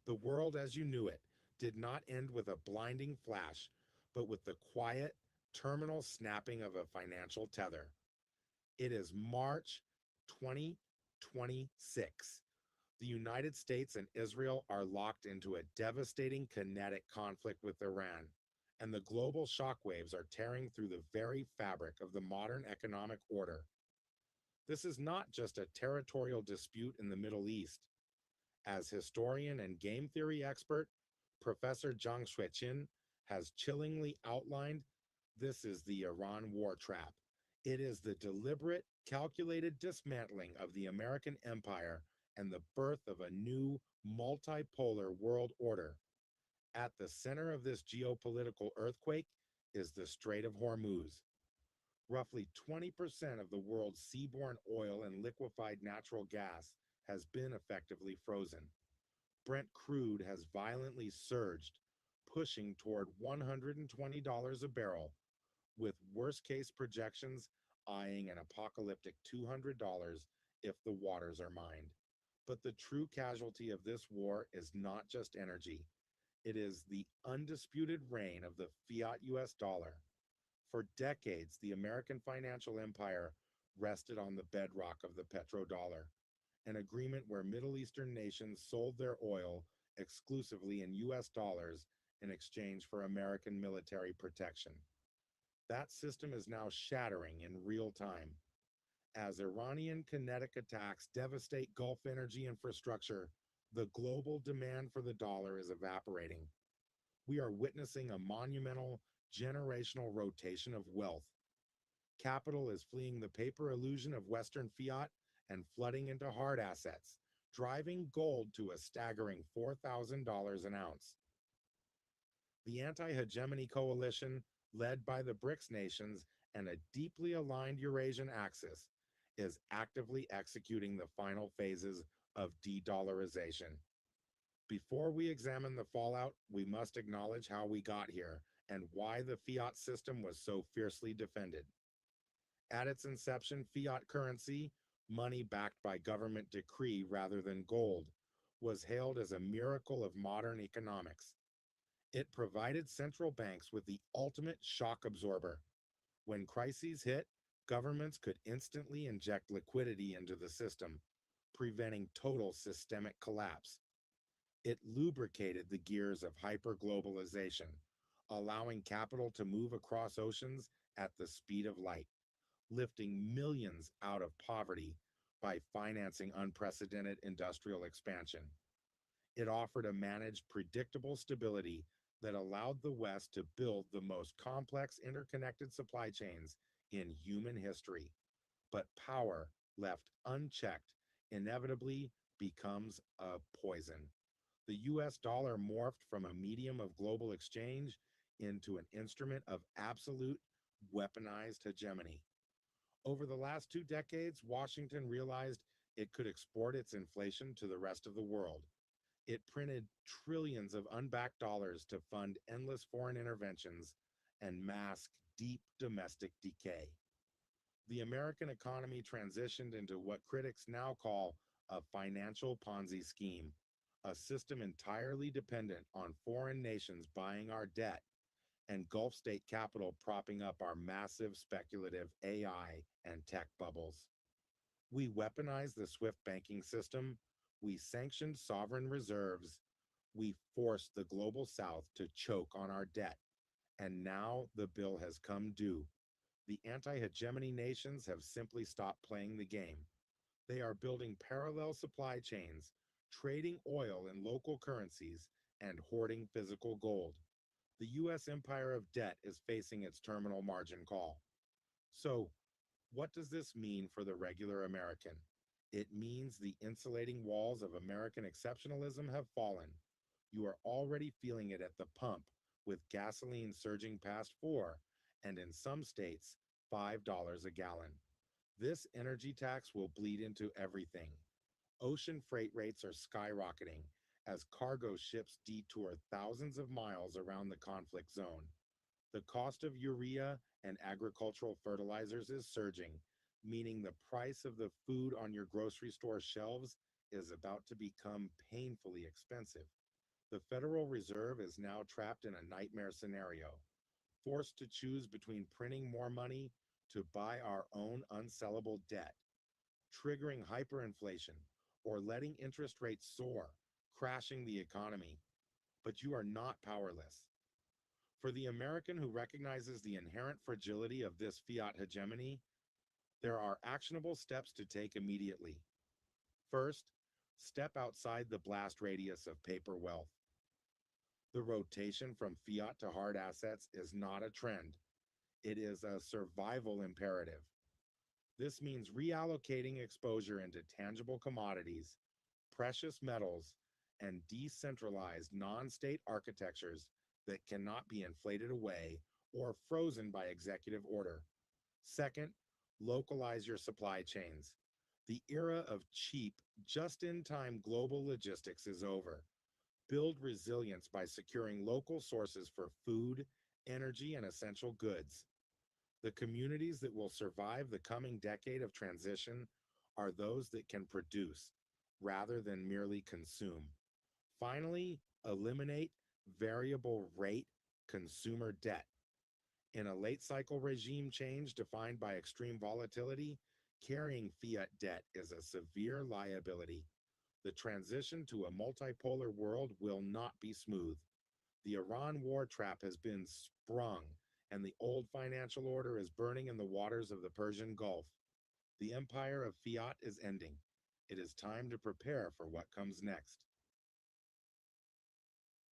The world as you knew it did not end with a blinding flash, but with the quiet, terminal snapping of a financial tether. It is March 2026. The United States and Israel are locked into a devastating kinetic conflict with Iran, and the global shockwaves are tearing through the very fabric of the modern economic order. This is not just a territorial dispute in the Middle East. As historian and game theory expert, Professor Jiang Xueqin has chillingly outlined, this is the Iran war trap. It is the deliberate, calculated dismantling of the American empire and the birth of a new multipolar world order. At the center of this geopolitical earthquake is the Strait of Hormuz. Roughly 20% of the world's seaborne oil and liquefied natural gas has been effectively frozen. Brent crude has violently surged, pushing toward $120 a barrel, with worst-case projections eyeing an apocalyptic $200 if the waters are mined. But the true casualty of this war is not just energy. It is the undisputed reign of the fiat US dollar. For decades, the American financial empire rested on the bedrock of the petrodollar, an agreement where Middle Eastern nations sold their oil exclusively in US dollars in exchange for American military protection. That system is now shattering in real time. As Iranian kinetic attacks devastate Gulf energy infrastructure, the global demand for the dollar is evaporating. We are witnessing a monumental generational rotation of wealth. Capital is fleeing the paper illusion of Western fiat and flooding into hard assets, driving gold to a staggering $4,000 an ounce. The anti-hegemony coalition, led by the BRICS nations and a deeply aligned Eurasian axis, is actively executing the final phases of de-dollarization. Before we examine the fallout, we must acknowledge how we got here and why the fiat system was so fiercely defended. At its inception, fiat currency, money backed by government decree rather than gold, was hailed as a miracle of modern economics. It provided central banks with the ultimate shock absorber. When crises hit, governments could instantly inject liquidity into the system, preventing total systemic collapse. It lubricated the gears of hyperglobalization, allowing capital to move across oceans at the speed of light, lifting millions out of poverty by financing unprecedented industrial expansion. It offered a managed, predictable stability that allowed the West to build the most complex interconnected supply chains in human history. But power, left unchecked, inevitably becomes a poison. The US dollar morphed from a medium of global exchange into an instrument of absolute weaponized hegemony. Over the last 2 decades, Washington realized it could export its inflation to the rest of the world. It printed trillions of unbacked dollars to fund endless foreign interventions and mask deep domestic decay. The American economy transitioned into what critics now call a financial Ponzi scheme, a system entirely dependent on foreign nations buying our debt and Gulf state capital propping up our massive speculative AI and tech bubbles. We weaponized the SWIFT banking system, we sanctioned sovereign reserves, we forced the global south to choke on our debt, and now the bill has come due. The anti-hegemony nations have simply stopped playing the game. They are building parallel supply chains, trading oil in local currencies, and hoarding physical gold. The US empire of debt is facing its terminal margin call. So, what does this mean for the regular American? It means the insulating walls of American exceptionalism have fallen. You are already feeling it at the pump, with gasoline surging past 4, and in some states, $5 a gallon. This energy tax will bleed into everything. Ocean freight rates are skyrocketing as cargo ships detour thousands of miles around the conflict zone. The cost of urea and agricultural fertilizers is surging, meaning the price of the food on your grocery store shelves is about to become painfully expensive. The Federal Reserve is now trapped in a nightmare scenario, forced to choose between printing more money to buy our own unsellable debt, triggering hyperinflation, or letting interest rates soar, crashing the economy. But you are not powerless. For the American who recognizes the inherent fragility of this fiat hegemony, there are actionable steps to take immediately. First, step outside the blast radius of paper wealth. The rotation from fiat to hard assets is not a trend, it is a survival imperative. This means reallocating exposure into tangible commodities, precious metals, and decentralized non-state architectures that cannot be inflated away or frozen by executive order. Second, localize your supply chains. The era of cheap, just-in-time global logistics is over. Build resilience by securing local sources for food, energy, and essential goods. The communities that will survive the coming decade of transition are those that can produce rather than merely consume. Finally, eliminate variable rate consumer debt. In a late cycle regime change defined by extreme volatility, carrying fiat debt is a severe liability. The transition to a multipolar world will not be smooth. The Iran war trap has been sprung, and the old financial order is burning in the waters of the Persian Gulf. The empire of fiat is ending. It is time to prepare for what comes next.